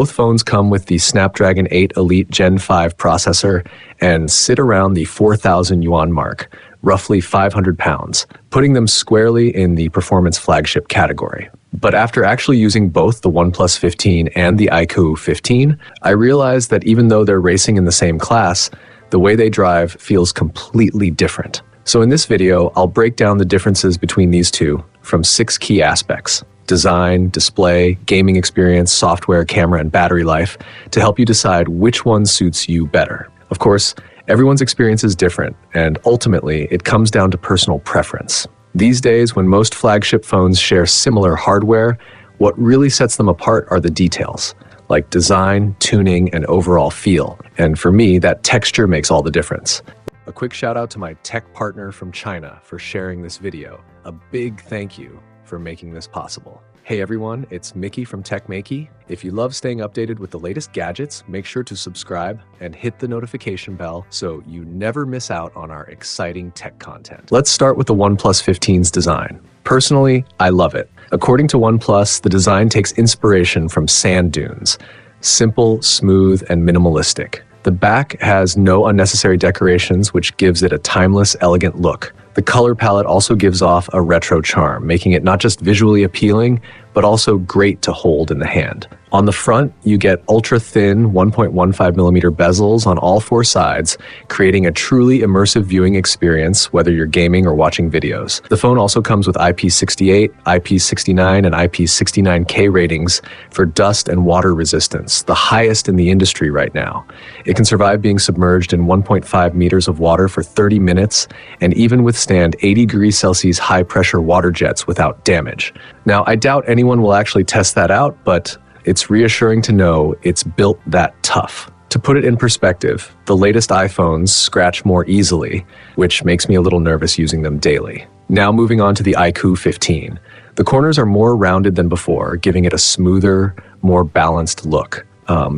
Both phones come with the Snapdragon 8 Elite Gen 5 processor and sit around the 4,000 yuan mark, roughly 500 pounds, putting them squarely in the performance flagship category. But after actually using both the OnePlus 15 and the iQOO 15, I realized that even though they're racing in the same class, the way they drive feels completely different. So in this video, I'll break down the differences between these two from 6 key aspects: design, display, gaming experience, software, camera, and battery life, to help you decide which one suits you better. Of course, everyone's experience is different, and ultimately, it comes down to personal preference. These days, when most flagship phones share similar hardware, what really sets them apart are the details, like design, tuning, and overall feel. And for me, that texture makes all the difference. A quick shout out to my tech partner from China for sharing this video. A big thank you for making this possible. Hey everyone, it's Maiky from techmaiky. If you love staying updated with the latest gadgets, make sure to subscribe and hit the notification bell so you never miss out on our exciting tech content. Let's start with the OnePlus 15's design. Personally, I love it. According to OnePlus, the design takes inspiration from sand dunes. Simple, smooth, and minimalistic. The back has no unnecessary decorations, which gives it a timeless, elegant look. The color palette also gives off a retro charm, making it not just visually appealing, but also great to hold in the hand. On the front, you get ultra-thin 1.15mm bezels on all 4 sides, creating a truly immersive viewing experience, whether you're gaming or watching videos. The phone also comes with IP68, IP69, and IP69K ratings for dust and water resistance, the highest in the industry right now. It can survive being submerged in 1.5 meters of water for 30 minutes, and even withstand 80 degrees Celsius high-pressure water jets without damage. Now, I doubt anyone will actually test that out, but it's reassuring to know it's built that tough. To put it in perspective, the latest iPhones scratch more easily, which makes me a little nervous using them daily. Now moving on to the iQOO 15. The corners are more rounded than before, giving it a smoother, more balanced look.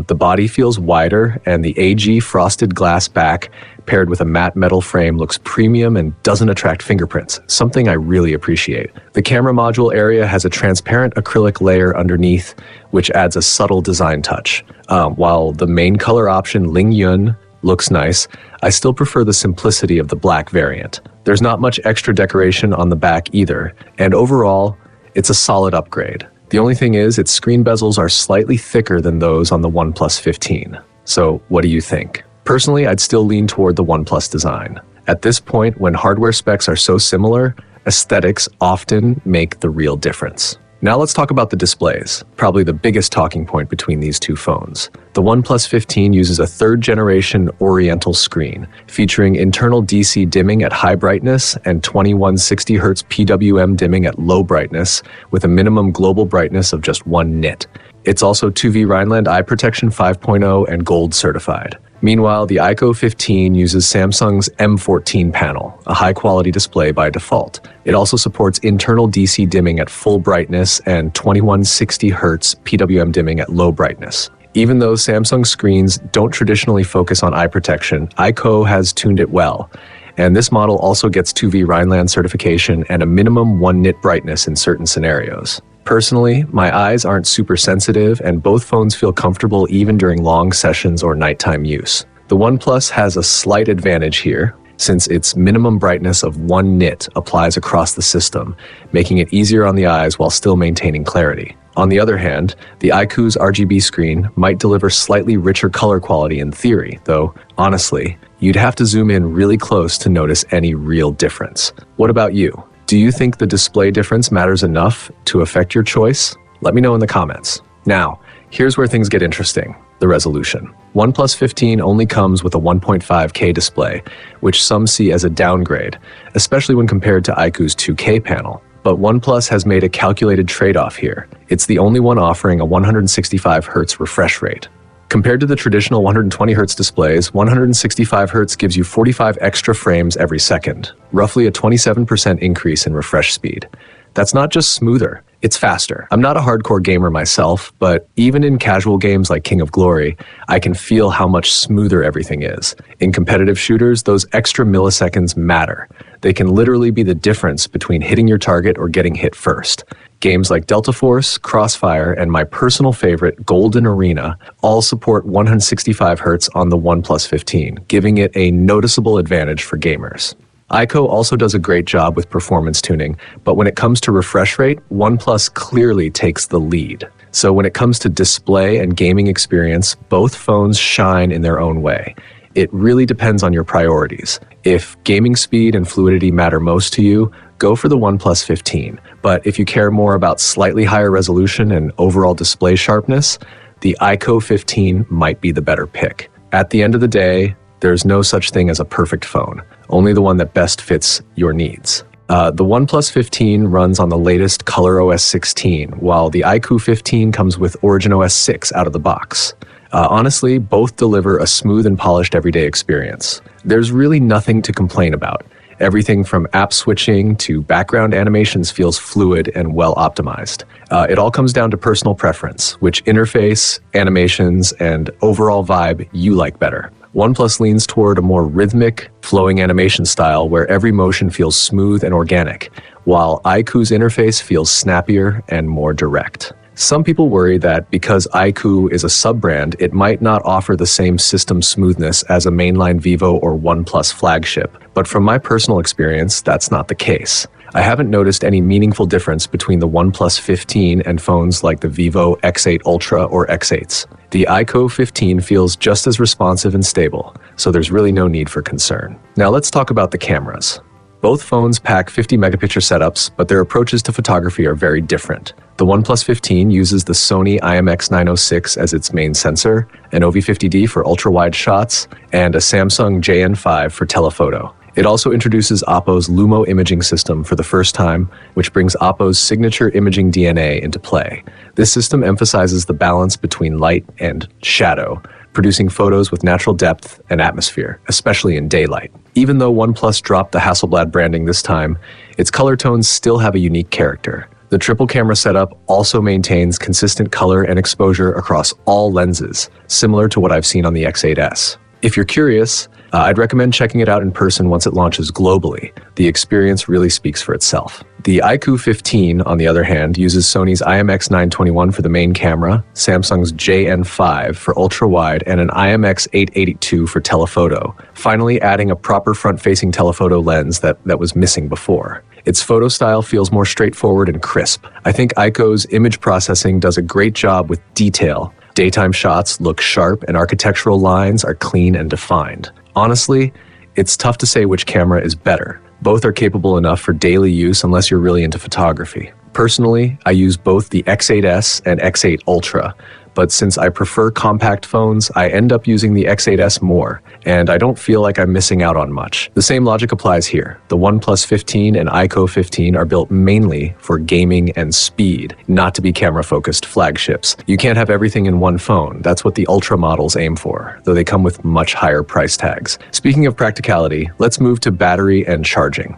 The body feels wider, and the AG frosted glass back paired with a matte metal frame looks premium and doesn't attract fingerprints, something I really appreciate. The camera module area has a transparent acrylic layer underneath, which adds a subtle design touch. While the main color option, Ling Yun, looks nice, I still prefer the simplicity of the black variant. There's not much extra decoration on the back either, and overall, it's a solid upgrade. The only thing is, its screen bezels are slightly thicker than those on the OnePlus 15. So what do you think? Personally, I'd still lean toward the OnePlus design. At this point, when hardware specs are so similar, aesthetics often make the real difference. Now let's talk about the displays, probably the biggest talking point between these two phones. The OnePlus 15 uses a 3rd generation Oriental screen, featuring internal DC dimming at high brightness and 2160Hz PWM dimming at low brightness, with a minimum global brightness of just 1 nit. It's also 2V Rhineland Eye Protection 5.0 and Gold certified. Meanwhile, the iQOO 15 uses Samsung's M14 panel, a high-quality display by default. It also supports internal DC dimming at full brightness and 2160Hz PWM dimming at low brightness. Even though Samsung screens don't traditionally focus on eye protection, iQOO has tuned it well. And this model also gets 2V Rhineland certification and a minimum 1 nit brightness in certain scenarios. Personally, my eyes aren't super sensitive, and both phones feel comfortable even during long sessions or nighttime use. The OnePlus has a slight advantage here, since its minimum brightness of 1 nit applies across the system, making it easier on the eyes while still maintaining clarity. On the other hand, the iQOO's RGB screen might deliver slightly richer color quality in theory, though, honestly, you'd have to zoom in really close to notice any real difference. What about you? Do you think the display difference matters enough to affect your choice? Let me know in the comments. Now, here's where things get interesting: the resolution. OnePlus 15 only comes with a 1.5K display, which some see as a downgrade, especially when compared to iQOO's 2K panel. But OnePlus has made a calculated trade-off here. It's the only one offering a 165Hz refresh rate. Compared to the traditional 120Hz displays, 165Hz gives you 45 extra frames every second, roughly a 27% increase in refresh speed. That's not just smoother, it's faster. I'm not a hardcore gamer myself, but even in casual games like King of Glory, I can feel how much smoother everything is. In competitive shooters, those extra milliseconds matter. They can literally be the difference between hitting your target or getting hit first. Games like Delta Force, Crossfire, and my personal favorite, Golden Arena, all support 165Hz on the OnePlus 15, giving it a noticeable advantage for gamers. iQOO also does a great job with performance tuning, but when it comes to refresh rate, OnePlus clearly takes the lead. So when it comes to display and gaming experience, both phones shine in their own way. It really depends on your priorities. If gaming speed and fluidity matter most to you, go for the OnePlus 15. But if you care more about slightly higher resolution and overall display sharpness, the iQOO 15 might be the better pick. At the end of the day, there's no such thing as a perfect phone, only the one that best fits your needs. The OnePlus 15 runs on the latest ColorOS 16, while the iQOO 15 comes with OriginOS 6 out of the box. Honestly, both deliver a smooth and polished everyday experience. There's really nothing to complain about. Everything from app switching to background animations feels fluid and well optimized. It all comes down to personal preference, which interface, animations, and overall vibe you like better. OnePlus leans toward a more rhythmic, flowing animation style where every motion feels smooth and organic, while iQOO's interface feels snappier and more direct. Some people worry that because iQOO is a sub-brand, it might not offer the same system smoothness as a mainline Vivo or OnePlus flagship. But from my personal experience, that's not the case. I haven't noticed any meaningful difference between the OnePlus 15 and phones like the Vivo X8 Ultra or X8s. The iQOO 15 feels just as responsive and stable, so there's really no need for concern. Now let's talk about the cameras. Both phones pack 50 megapicture setups, but their approaches to photography are very different. The OnePlus 15 uses the Sony IMX906 as its main sensor, an OV50D for ultra-wide shots, and a Samsung JN5 for telephoto. It also introduces Oppo's Lumo imaging system for the first time, which brings Oppo's signature imaging DNA into play. This system emphasizes the balance between light and shadow, producing photos with natural depth and atmosphere, especially in daylight. Even though OnePlus dropped the Hasselblad branding this time, its color tones still have a unique character. The triple camera setup also maintains consistent color and exposure across all lenses, similar to what I've seen on the X8s. If you're curious, I'd recommend checking it out in person once it launches globally. The experience really speaks for itself. The iQOO 15, on the other hand, uses Sony's IMX921 for the main camera, Samsung's JN5 for ultra-wide, and an IMX882 for telephoto, finally adding a proper front-facing telephoto lens that was missing before. Its photo style feels more straightforward and crisp. I think iQOO's image processing does a great job with detail. Daytime shots look sharp and architectural lines are clean and defined. Honestly, it's tough to say which camera is better. Both are capable enough for daily use unless you're really into photography. Personally, I use both the X8s and X8 Ultra, but since I prefer compact phones, I end up using the X8s more, and I don't feel like I'm missing out on much. The same logic applies here. The OnePlus 15 and iQOO 15 are built mainly for gaming and speed, not to be camera-focused flagships. You can't have everything in one phone. That's what the Ultra models aim for, though they come with much higher price tags. Speaking of practicality, let's move to battery and charging.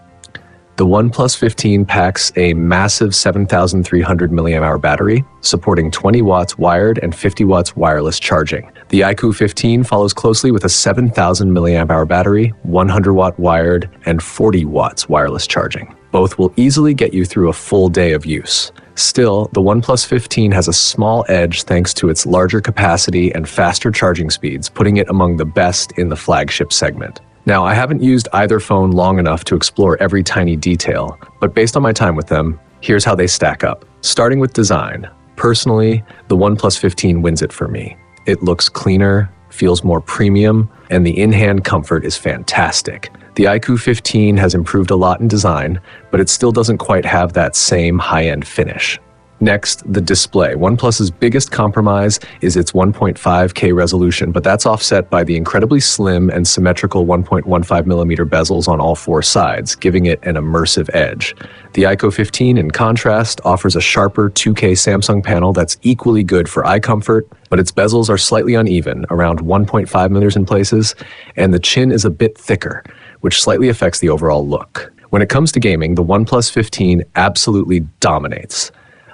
The OnePlus 15 packs a massive 7,300 mAh battery, supporting 20 watts wired and 50 watts wireless charging. The iQOO 15 follows closely with a 7,000 mAh battery, 100 watt wired, and 40 watts wireless charging. Both will easily get you through a full day of use. Still, the OnePlus 15 has a small edge thanks to its larger capacity and faster charging speeds, putting it among the best in the flagship segment. Now, I haven't used either phone long enough to explore every tiny detail, but based on my time with them, here's how they stack up. Starting with design. Personally, the OnePlus 15 wins it for me. It looks cleaner, feels more premium, and the in-hand comfort is fantastic. The iQOO 15 has improved a lot in design, but it still doesn't quite have that same high-end finish. Next, the display. OnePlus's biggest compromise is its 1.5K resolution, but that's offset by the incredibly slim and symmetrical 1.15mm bezels on all four sides, giving it an immersive edge. The iQOO 15, in contrast, offers a sharper 2K Samsung panel that's equally good for eye comfort, but its bezels are slightly uneven, around 1.5mm in places, and the chin is a bit thicker, which slightly affects the overall look. When it comes to gaming, the OnePlus 15 absolutely dominates.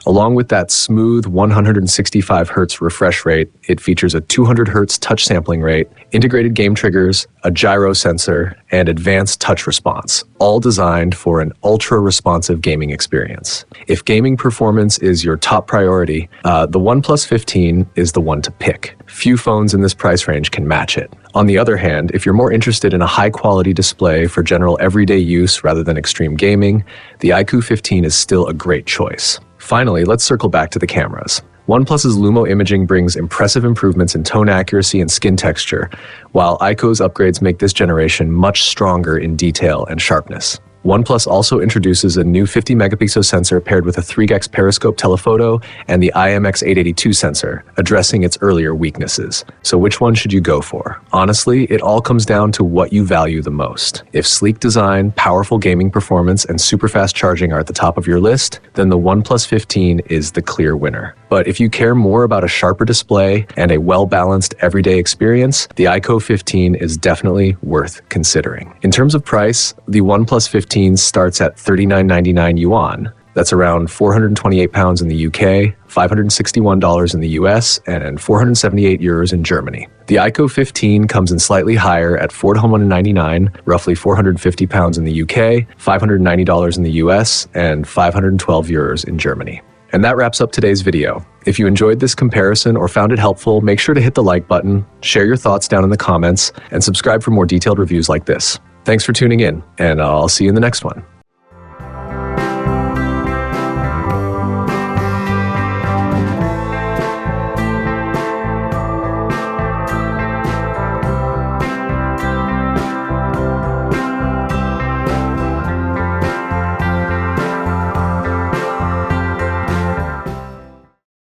Along with that smooth 165 Hz refresh rate, it features a 200 Hz touch sampling rate, integrated game triggers, a gyro sensor, and advanced touch response, all designed for an ultra-responsive gaming experience. If gaming performance is your top priority, the OnePlus 15 is the one to pick. Few phones in this price range can match it. On the other hand, if you're more interested in a high-quality display for general everyday use rather than extreme gaming, the iQOO 15 is still a great choice. Finally, let's circle back to the cameras. OnePlus's Lumo imaging brings impressive improvements in tone accuracy and skin texture, while iQOO's upgrades make this generation much stronger in detail and sharpness. OnePlus also introduces a new 50-megapixel sensor paired with a 3x periscope telephoto and the IMX882 sensor, addressing its earlier weaknesses. So which one should you go for? Honestly, it all comes down to what you value the most. If sleek design, powerful gaming performance, and super fast charging are at the top of your list, then the OnePlus 15 is the clear winner. But if you care more about a sharper display and a well-balanced everyday experience, the iQOO 15 is definitely worth considering. In terms of price, the OnePlus 15 starts at 39.99 yuan. That's around £428 in the UK, $561 in the US, and 478 euros in Germany. The iQOO 15 comes in slightly higher at 499, roughly £450 in the UK, $590 in the US, and 512 euros in Germany. And that wraps up today's video. If you enjoyed this comparison or found it helpful, make sure to hit the like button, share your thoughts down in the comments, and subscribe for more detailed reviews like this. Thanks for tuning in, and I'll see you in the next one.